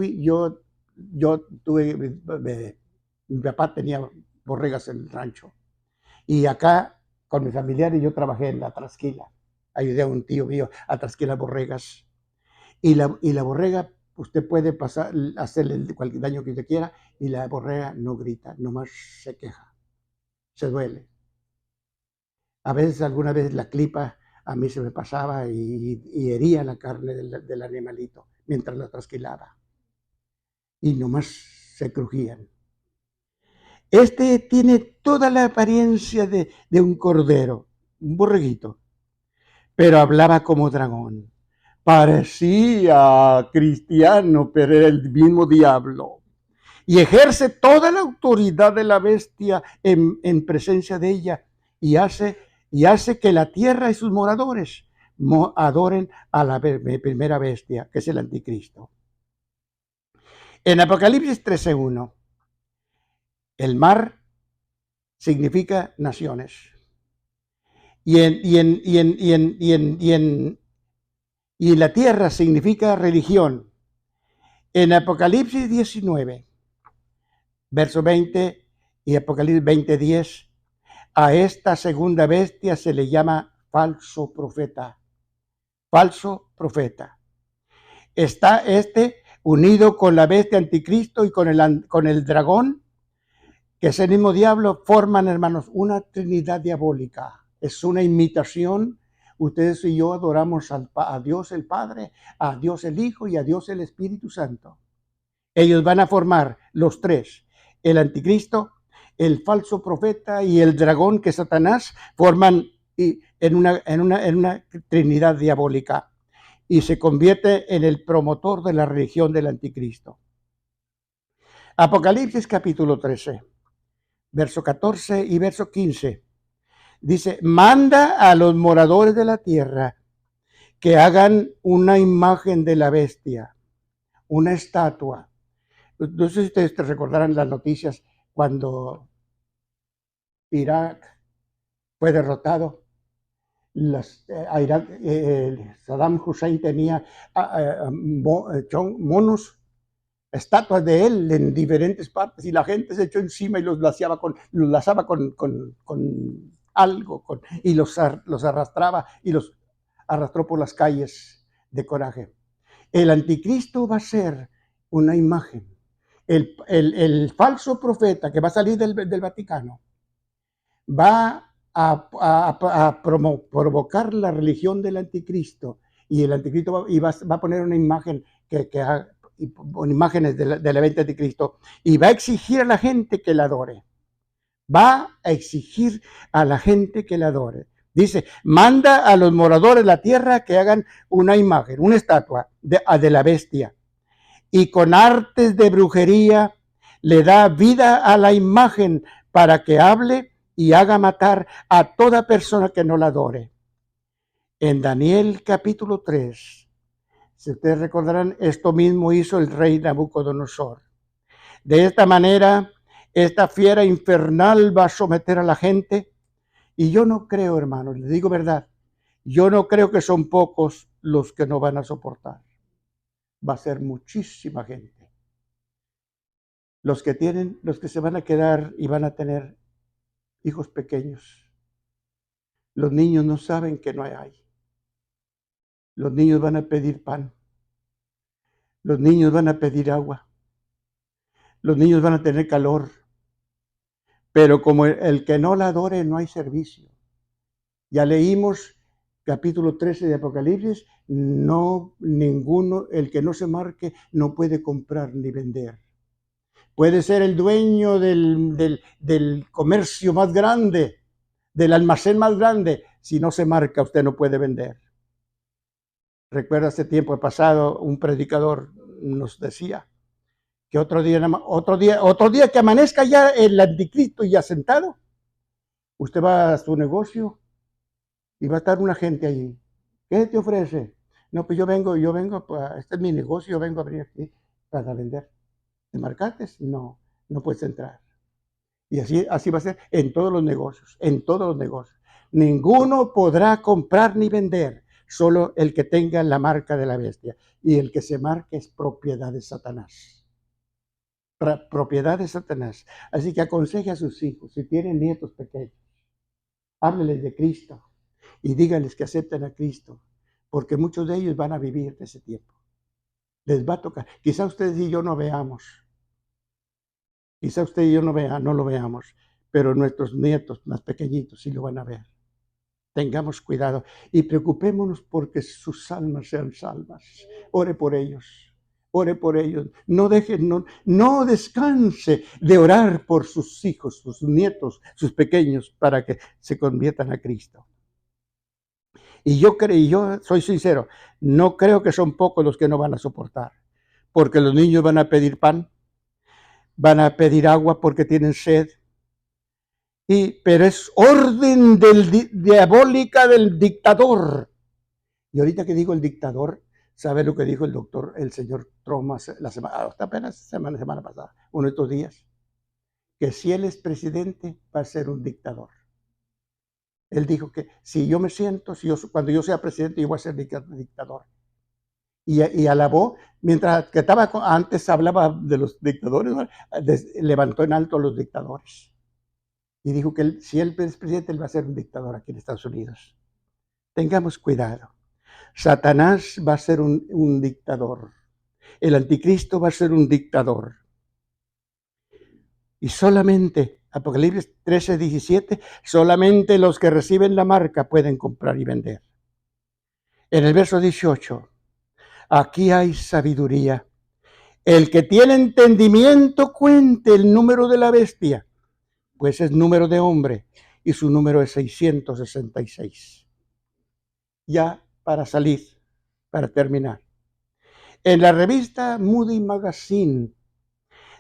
tuve, mi papá tenía borregas en el rancho. Y acá, con mis familiares, yo trabajé en la trasquila. Ayudé a un tío mío a trasquilar borregas. Y la borrega, usted puede hacerle cualquier daño que usted quiera, y la borrega no grita, nomás se queja, se duele. A veces, alguna vez la clipa a mí se me pasaba y hería la carne del animalito mientras la trasquilaba. Y nomás se crujían. Este tiene toda la apariencia de un cordero, un borreguito, pero hablaba como dragón. Parecía cristiano, pero era el mismo diablo. Y ejerce toda la autoridad de la bestia en presencia de ella, y hace que la tierra y sus moradores adoren a la primera bestia, que es el anticristo. En Apocalipsis 13:1, el mar significa naciones. Y la tierra significa religión. En Apocalipsis 19, verso 20 y Apocalipsis 20:10, a esta segunda bestia se le llama falso profeta. Falso profeta. Está unido con la bestia anticristo y con el dragón, que es el mismo diablo, forman, hermanos, una trinidad diabólica. Es una imitación. Ustedes y yo adoramos a Dios el Padre, a Dios el Hijo y a Dios el Espíritu Santo. Ellos van a formar los tres, el anticristo, el falso profeta y el dragón, que es Satanás, forman en una trinidad diabólica, y se convierte en el promotor de la religión del anticristo. Apocalipsis capítulo 13, verso 14 y verso 15. Dice, manda a los moradores de la tierra que hagan una imagen de la bestia, una estatua. No sé si ustedes te recordarán las noticias cuando Irak fue derrotado. Saddam Hussein tenía monos, estatuas de él en diferentes partes, y la gente se echó encima y los lazaba con algo, y los arrastraba y los arrastró por las calles de coraje. El anticristo va a ser una imagen. El falso profeta que va a salir del Vaticano va a provocar la religión del anticristo, y el anticristo va a poner una imagen con imágenes del evento anticristo, y va a exigir a la gente que la adore. Va a exigir a la gente que la adore. Dice, manda a los moradores de la tierra que hagan una imagen, una estatua de la bestia, y con artes de brujería le da vida a la imagen para que hable y haga matar a toda persona que no la adore. En Daniel capítulo 3, si ustedes recordarán, esto mismo hizo el rey Nabucodonosor. De esta manera, esta fiera infernal va a someter a la gente, y yo no creo, hermanos, les digo verdad, yo no creo que son pocos los que no van a soportar. Va a ser muchísima gente. Los que se van a quedar y van a tener hijos pequeños. Los niños no saben que no hay. Los niños van a pedir pan. Los niños van a pedir agua. Los niños van a tener calor. Pero como el que no la adore, no hay servicio. Ya leímos capítulo 13 de Apocalipsis, el que no se marque no puede comprar ni vender. Puede ser el dueño del comercio más grande, del almacén más grande. Si no se marca, usted no puede vender. Recuerdo hace tiempo pasado, un predicador nos decía que otro día que amanezca ya el anticristo ya sentado, usted va a su negocio y va a estar una gente allí. ¿Qué te ofrece? No, pues yo vengo, este es mi negocio, yo vengo a abrir aquí para vender. ¿Te marcaste? No, no puedes entrar. Y así va a ser en todos los negocios, en todos los negocios. Ninguno podrá comprar ni vender, solo el que tenga la marca de la bestia. Y el que se marque es propiedad de Satanás. Propiedad de Satanás. Así que aconseje a sus hijos, si tienen nietos pequeños, hábleles de Cristo y díganles que acepten a Cristo, porque muchos de ellos van a vivir de ese tiempo. Les va a tocar. Quizá ustedes y yo no veamos. Quizá usted y yo no lo veamos, pero nuestros nietos más pequeñitos sí lo van a ver. Tengamos cuidado y preocupémonos porque sus almas sean salvas. Ore por ellos. Ore por ellos. No descanse de orar por sus hijos, sus nietos, sus pequeños, para que se conviertan a Cristo. Y yo soy sincero, no creo que son pocos los que no van a soportar, porque los niños van a pedir pan, van a pedir agua porque tienen sed. Pero es orden diabólica del dictador. Y ahorita que digo el dictador, ¿sabe lo que dijo el señor Trump hasta apenas semana pasada, uno de estos días? Que si él es presidente, va a ser un dictador. Él dijo que si yo me siento, cuando yo sea presidente, yo voy a ser dictador. Y alabó, mientras que antes hablaba de los dictadores, levantó en alto a los dictadores. Y dijo que si él es presidente, él va a ser un dictador aquí en Estados Unidos. Tengamos cuidado. Satanás va a ser un dictador. El anticristo va a ser un dictador. Y solamente, Apocalipsis 13:17, solamente los que reciben la marca pueden comprar y vender. En el verso 18, aquí hay sabiduría. El que tiene entendimiento cuente el número de la bestia, pues es número de hombre y su número es 666. Ya para salir, para terminar. En la revista Moody Magazine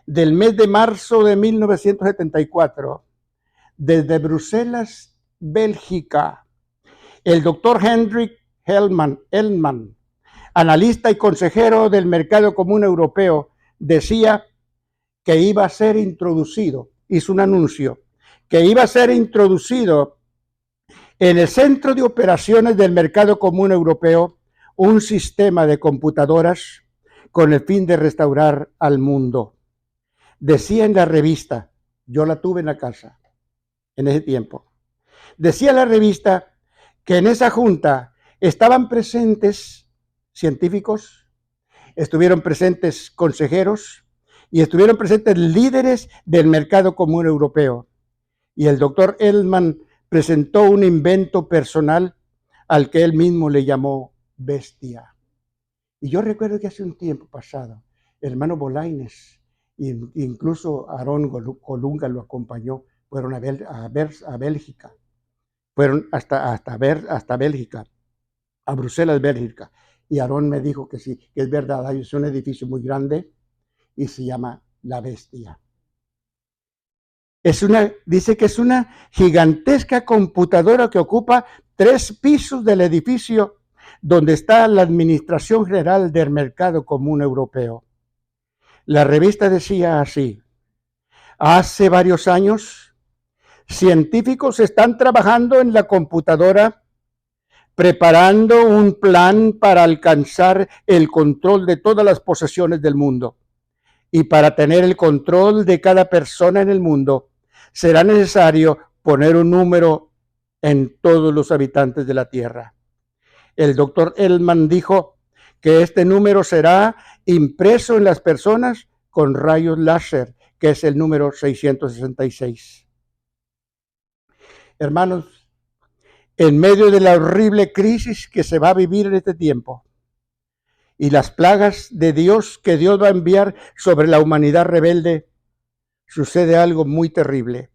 del mes de marzo de 1974, desde Bruselas, Bélgica, el doctor Hellman, analista y consejero del mercado común europeo, decía que iba a ser introducido, hizo un anuncio, que iba a ser introducido en el centro de operaciones del mercado común europeo un sistema de computadoras con el fin de restaurar al mundo. Decía en la revista, yo la tuve en la casa en ese tiempo, decía la revista que en esa junta estaban presentes científicos, estuvieron presentes consejeros y estuvieron presentes líderes del mercado común europeo. Y el doctor Hellman presentó un invento personal al que él mismo le llamó bestia. Y yo recuerdo que hace un tiempo pasado, el hermano Bolaines, incluso Aarón Colunga lo acompañó, fueron a Bélgica, fueron hasta Bélgica, a Bruselas, Bélgica. Y Aarón me dijo que sí, que es verdad, hay un edificio muy grande y se llama La Bestia. Dice que es una gigantesca computadora que ocupa 3 pisos del edificio donde está la Administración General del Mercado Común Europeo. La revista decía así: hace varios años, científicos están trabajando en la computadora preparando un plan para alcanzar el control de todas las posesiones del mundo. Y para tener el control de cada persona en el mundo, será necesario poner un número en todos los habitantes de la Tierra. El doctor Hellman dijo que este número será impreso en las personas con rayos láser, que es el número 666. Hermanos, en medio de la horrible crisis que se va a vivir en este tiempo y las plagas de Dios que Dios va a enviar sobre la humanidad rebelde, sucede algo muy terrible.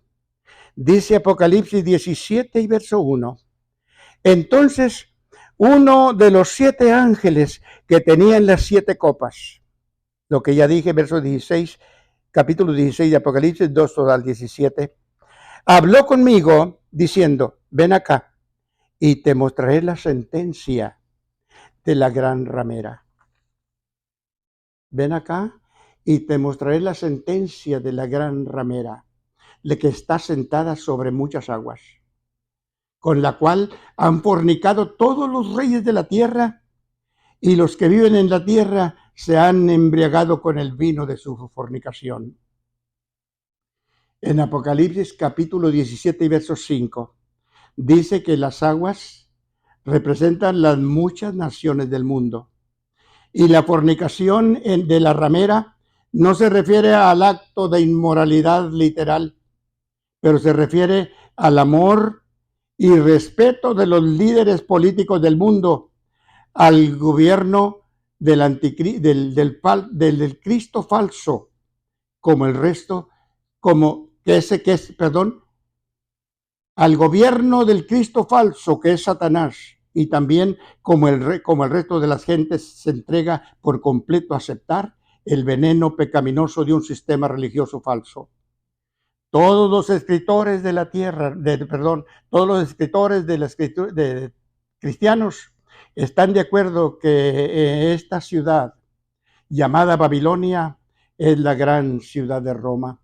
Dice Apocalipsis 17 y verso 1. Entonces, uno de los 7 ángeles que tenían las 7 copas, lo que ya dije, verso 16, capítulo 16 de Apocalipsis 2 al 17, habló conmigo diciendo: ven acá y te mostraré la sentencia de la gran ramera. Ven acá y te mostraré la sentencia de la gran ramera, la que está sentada sobre muchas aguas, con la cual han fornicado todos los reyes de la tierra, y los que viven en la tierra se han embriagado con el vino de su fornicación. En Apocalipsis capítulo 17 y verso 5, dice que las aguas representan las muchas naciones del mundo. Y la fornicación de la ramera no se refiere al acto de inmoralidad literal, pero se refiere al amor y respeto de los líderes políticos del mundo, al gobierno del Cristo falso, como el resto, al gobierno del Cristo falso, que es Satanás, y también como el resto de las gentes se entrega por completo a aceptar el veneno pecaminoso de un sistema religioso falso. Todos los escritores de la tierra, todos los escritores de cristianos están de acuerdo que esta ciudad llamada Babilonia es la gran ciudad de Roma.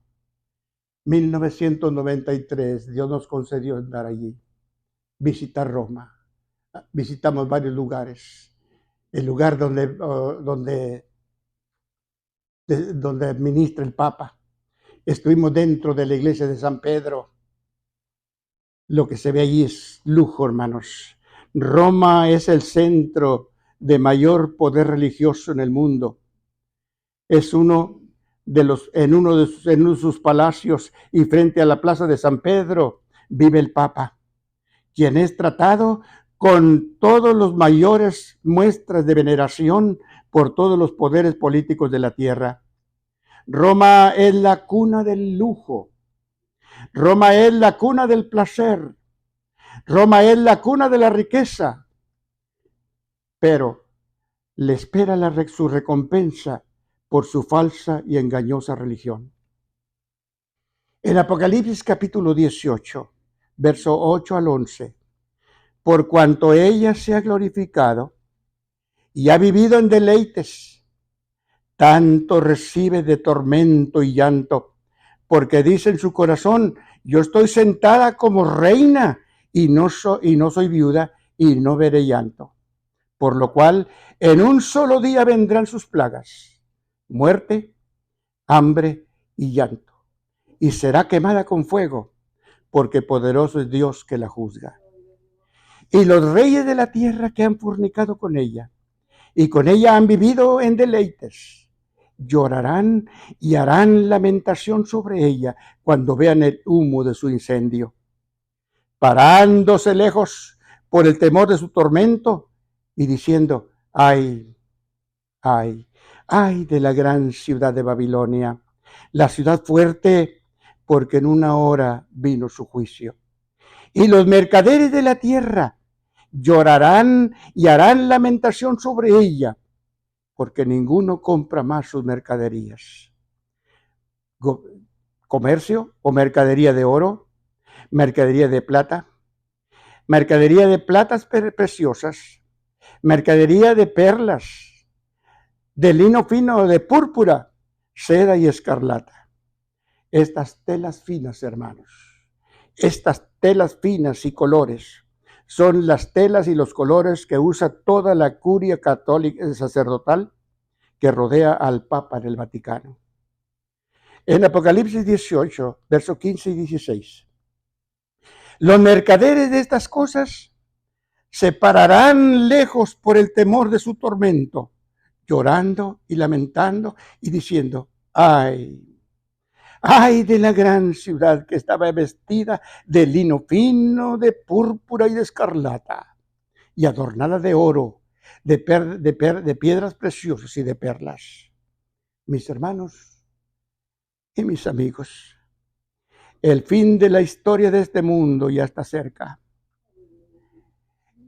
1993, Dios nos concedió andar allí, visitar Roma. Visitamos varios lugares. El lugar donde administra el Papa. Estuvimos dentro de la iglesia de San Pedro. Lo que se ve allí es lujo, hermanos. Roma es el centro de mayor poder religioso en el mundo. Es en uno de sus palacios y frente a la plaza de San Pedro vive el Papa, quien es tratado con todos los mayores muestras de veneración por todos los poderes políticos de la tierra. Roma es la cuna del lujo. Roma es la cuna del placer. Roma es la cuna de la riqueza. Pero le espera su recompensa por su falsa y engañosa religión. En Apocalipsis capítulo 18, verso 8 al 11, por cuanto ella se ha glorificado y ha vivido en deleites, tanto recibe de tormento y llanto, porque dice en su corazón, yo estoy sentada como reina y no soy viuda y no veré llanto. Por lo cual, en un solo día vendrán sus plagas, muerte, hambre y llanto, y será quemada con fuego, porque poderoso es Dios que la juzga. Y los reyes de la tierra que han fornicado con ella, y con ella han vivido en deleites, llorarán y harán lamentación sobre ella cuando vean el humo de su incendio, parándose lejos por el temor de su tormento y diciendo, ay, ay, ay de la gran ciudad de Babilonia, la ciudad fuerte, porque en una hora vino su juicio. Y los mercaderes de la tierra llorarán y harán lamentación sobre ella, porque ninguno compra más sus mercaderías. Comercio o mercadería de oro, mercadería de plata, mercadería de platas preciosas, mercadería de perlas, de lino fino, de púrpura, seda y escarlata. Estas telas finas, hermanos, estas telas finas y colores son las telas y los colores que usa toda la curia católica sacerdotal que rodea al Papa en el Vaticano. En Apocalipsis 18, versos 15 y 16. Los mercaderes de estas cosas se pararán lejos por el temor de su tormento, llorando y lamentando y diciendo, ay, ay de la gran ciudad que estaba vestida de lino fino, de púrpura y de escarlata, y adornada de oro, de piedras preciosas y de perlas. Mis hermanos y mis amigos, el fin de la historia de este mundo ya está cerca.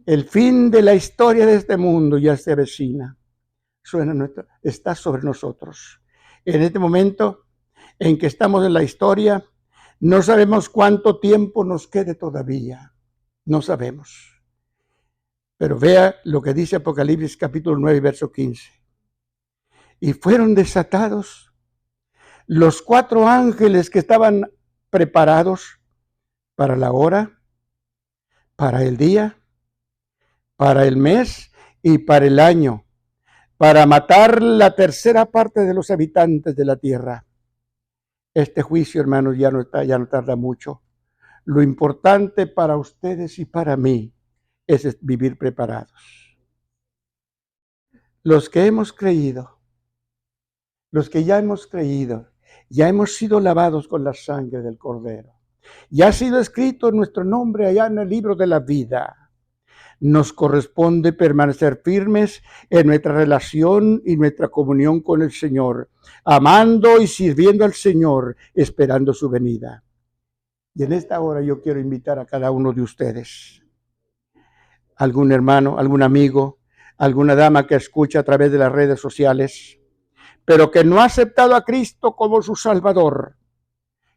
El fin de la historia de este mundo ya se avecina. Está sobre nosotros. En este momento en que estamos en la historia, no sabemos cuánto tiempo nos quede todavía. No sabemos. Pero vea lo que dice Apocalipsis capítulo 9, verso 15. Y fueron desatados los 4 ángeles que estaban preparados para la hora, para el día, para el mes y para el año, para matar la tercera parte de los habitantes de la tierra. Este juicio, hermanos, ya no tarda mucho. Lo importante para ustedes y para mí es vivir preparados. Los que hemos creído, los que ya hemos creído, ya hemos sido lavados con la sangre del Cordero. Ya ha sido escrito nuestro nombre allá en el libro de la vida. Nos corresponde permanecer firmes en nuestra relación y nuestra comunión con el Señor, amando y sirviendo al Señor, esperando su venida. Y en esta hora yo quiero invitar a cada uno de ustedes, algún hermano, algún amigo, alguna dama que escucha a través de las redes sociales, pero que no ha aceptado a Cristo como su Salvador,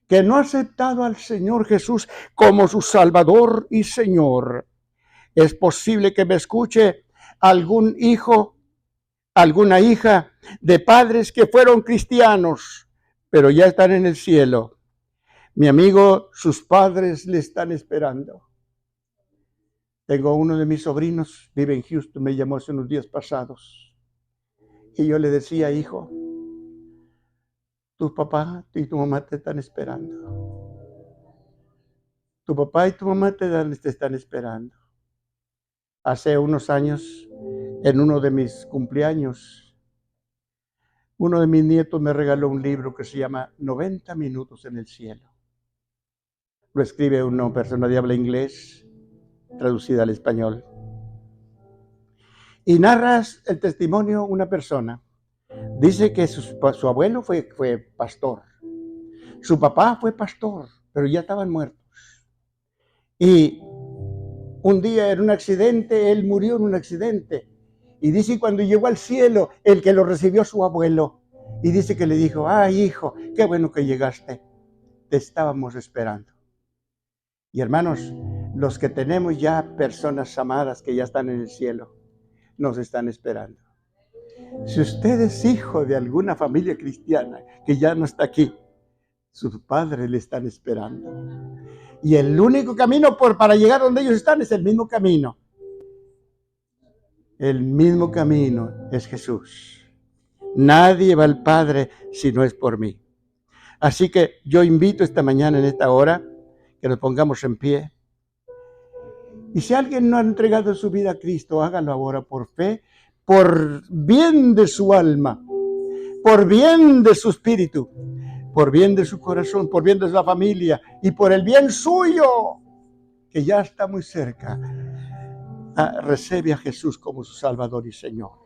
que no ha aceptado al Señor Jesús como su Salvador y Señor. Es posible que me escuche algún hijo, alguna hija de padres que fueron cristianos, pero ya están en el cielo. Mi amigo, sus padres le están esperando. Tengo uno de mis sobrinos, vive en Houston, me llamó hace unos días pasados. Y yo le decía, hijo, tu papá y tu mamá te están esperando. Tu papá y tu mamá te están esperando. Hace unos años, en uno de mis cumpleaños, uno de mis nietos me regaló un libro que se llama 90 minutos en el cielo. Lo escribe una persona de habla inglés, traducida al español. Y narras el testimonio de una persona. Dice que su abuelo fue pastor. Su papá fue pastor, pero ya estaban muertos. Y un día en un accidente, él murió en un accidente. Y dice cuando llegó al cielo, el que lo recibió su abuelo. Y dice que le dijo, ay hijo, qué bueno que llegaste. Te estábamos esperando. Y hermanos, los que tenemos ya personas amadas que ya están en el cielo, nos están esperando. Si usted es hijo de alguna familia cristiana que ya no está aquí, sus padres le están esperando. Y el único camino para llegar donde ellos están es el mismo camino. El mismo camino es Jesús. Nadie va al Padre si no es por mí. Así que yo invito esta mañana, en esta hora, que nos pongamos en pie. Y si alguien no ha entregado su vida a Cristo, hágalo ahora por fe, por bien de su alma, por bien de su espíritu, por bien de su corazón, por bien de la familia y por el bien suyo, que ya está muy cerca. Recibe a Jesús como su Salvador y Señor.